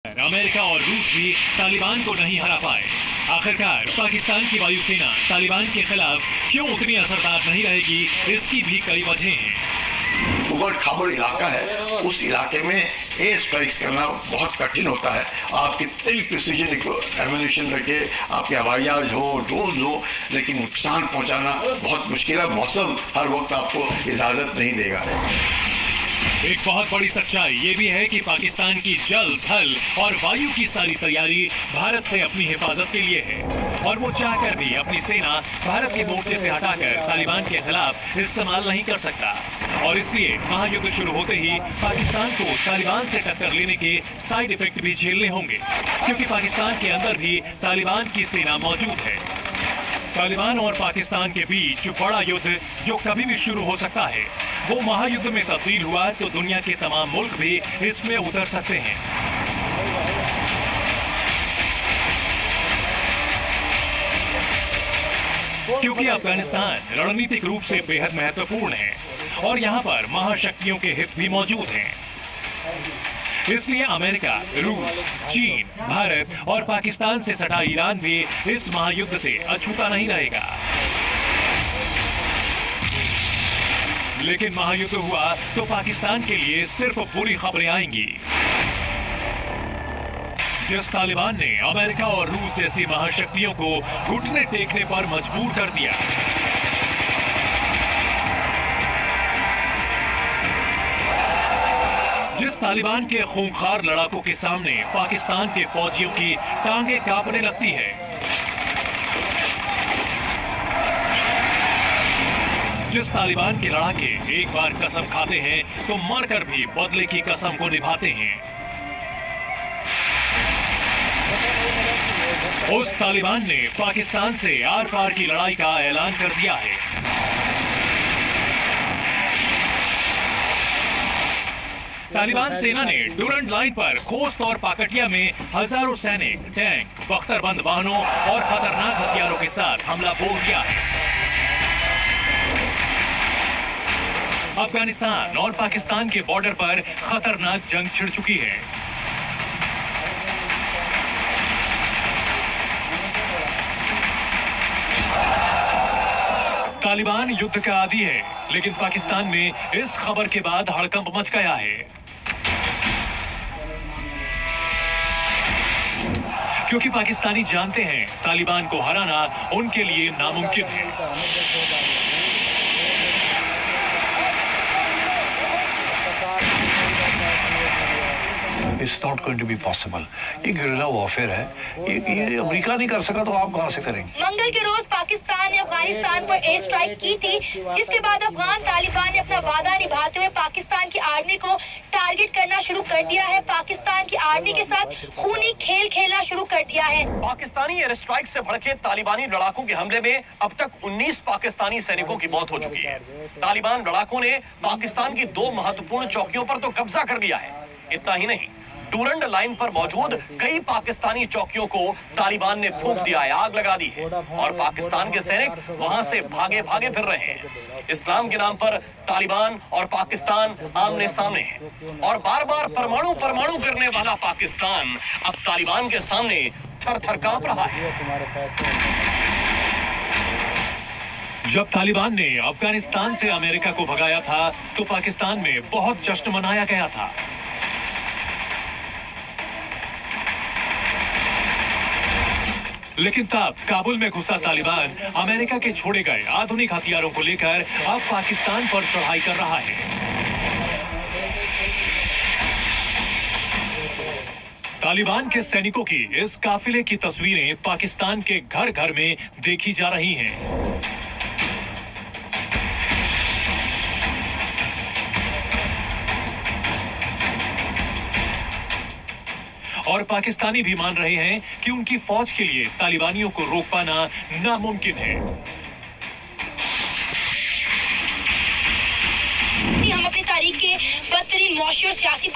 America और रूस भी तालिबान को नहीं हरा पाए। आखिरकार पाकिस्तान की वायुसेना तालिबान के खिलाफ क्यों उतनी असरदार नहीं रहेगी, इसकी भी कई वजह हैं। उबड़ खाबड़ इलाका है, उस इलाके में एयर स्ट्राइक्स करना बहुत कठिन होता है। आप कितने भी प्रिसीजन एम्यूनिशन रखे, आपके हवाई जहाज हो, ड्रोन हो, लेकिन नुकसान पहुंचाना बहुत मुश्किल है। मौसम हर वक्त आपको इजाजत नहीं देगा। एक बहुत बड़ी सच्चाई ये भी है कि पाकिस्तान की जल, थल और वायु की सारी तैयारी भारत से अपनी हिफाजत के लिए है और वो चाहकर भी अपनी सेना भारत के मोर्चे से हटाकर तालिबान के खिलाफ इस्तेमाल नहीं कर सकता। और इसलिए महायुद्ध शुरू होते ही पाकिस्तान को तालिबान से टक्कर लेने के साइड इफेक्ट भी झेलने होंगे, क्योंकि पाकिस्तान के अंदर भी तालिबान की सेना मौजूद है। तालिबान और पाकिस्तान के बीच बड़ा युद्ध जो कभी भी शुरू हो सकता है, वो महायुद्ध में तब्दील हुआ तो दुनिया के तमाम मुल्क भी इसमें उतर सकते हैं। क्योंकि अफगानिस्तान रणनीतिक रूप से बेहद महत्वपूर्ण है और यहाँ पर महाशक्तियों के हित भी मौजूद हैं। इसलिए अमेरिका, रूस, चीन, भारत और पाकिस्तान से सटा ईरान भी इस महायुद्ध से अछूता नहीं रहेगा। लेकिन महायुद्ध हुआ तो पाकिस्तान के लिए सिर्फ बुरी खबरें आएंगी। जिस तालिबान ने अमेरिका और रूस जैसी महाशक्तियों को घुटने टेकने पर मजबूर कर दिया, जिस तालिबान के खूंखार लड़ाकों के सामने पाकिस्तान के फौजियों की टांगें कांपने लगती है, जिस तालिबान के लड़ाके एक बार कसम खाते हैं तो मरकर भी बदले की कसम को निभाते हैं, उस तालिबान ने पाकिस्तान से आर पार की लड़ाई का ऐलान कर दिया है। तालिबान सेना ने डुरंड लाइन पर खोस्त और पाकटिया में हजारों सैनिक, टैंक, बख्तरबंद वाहनों और खतरनाक हथियारों के साथ हमला बोल दिया है। अफगानिस्तान और पाकिस्तान के बॉर्डर पर खतरनाक जंग छिड़ चुकी है। तालिबान युद्ध का आदी है, लेकिन पाकिस्तान में इस खबर के बाद हड़कंप मच गया है, क्योंकि पाकिस्तानी जानते हैं तालिबान को हराना उनके लिए नामुमकिन है। It's not going to be possible. ये गिरिला वॉरफेयर है, ये अमेरिका नहीं कर सका तो आप कहां से करेंगे? मंगल के रोज पाकिस्तान ने अफगानिस्तान पर एयर स्ट्राइक की थी, जिसके बाद अफगान तालिबान ने अपना वादा निभाते हुए पाकिस्तान की आर्मी को टारगेट करना शुरू कर दिया है। पाकिस्तान की आर्मी के साथ खूनी खेल खेलना शुरू कर दिया है। पाकिस्तानी एयर स्ट्राइक से भड़के तालिबानी लड़ाकों के हमले में अब तक 19 पाकिस्तानी सैनिकों की मौत हो चुकी है। तालिबान लड़ाकों ने पाकिस्तान की 2 महत्वपूर्ण चौकियों पर तो कब्जा कर लिया है। इतना ही नहीं, डुरंड लाइन पर मौजूद कई पाकिस्तानी चौकियों को तालिबान ने फूंक दिया है, आग लगा दी है और पाकिस्तान के सैनिक वहां से भागे भागे फिर रहे हैं। इस्लाम के नाम पर तालिबान और पाकिस्तान आमने सामने हैं और बार बार परमाणु करने वाला पाकिस्तान अब तालिबान के सामने थर थर कांप रहा है। जब तालिबान ने अफगानिस्तान से अमेरिका को भगाया था तो पाकिस्तान में बहुत जश्न मनाया गया था। लेकिन तब काबुल में घुसा तालिबान अमेरिका के छोड़े गए आधुनिक हथियारों को लेकर अब पाकिस्तान पर चढ़ाई कर रहा है। तालिबान के सैनिकों की इस काफिले की तस्वीरें पाकिस्तान के घर घर में देखी जा रही हैं। और पाकिस्तानी भी मान रहे हैं कि उनकी फौज के लिए तालिबानियों को रोक पाना नामुमकिन है। हम अपनी तारीख के बदतरीन मुआशी और सियासी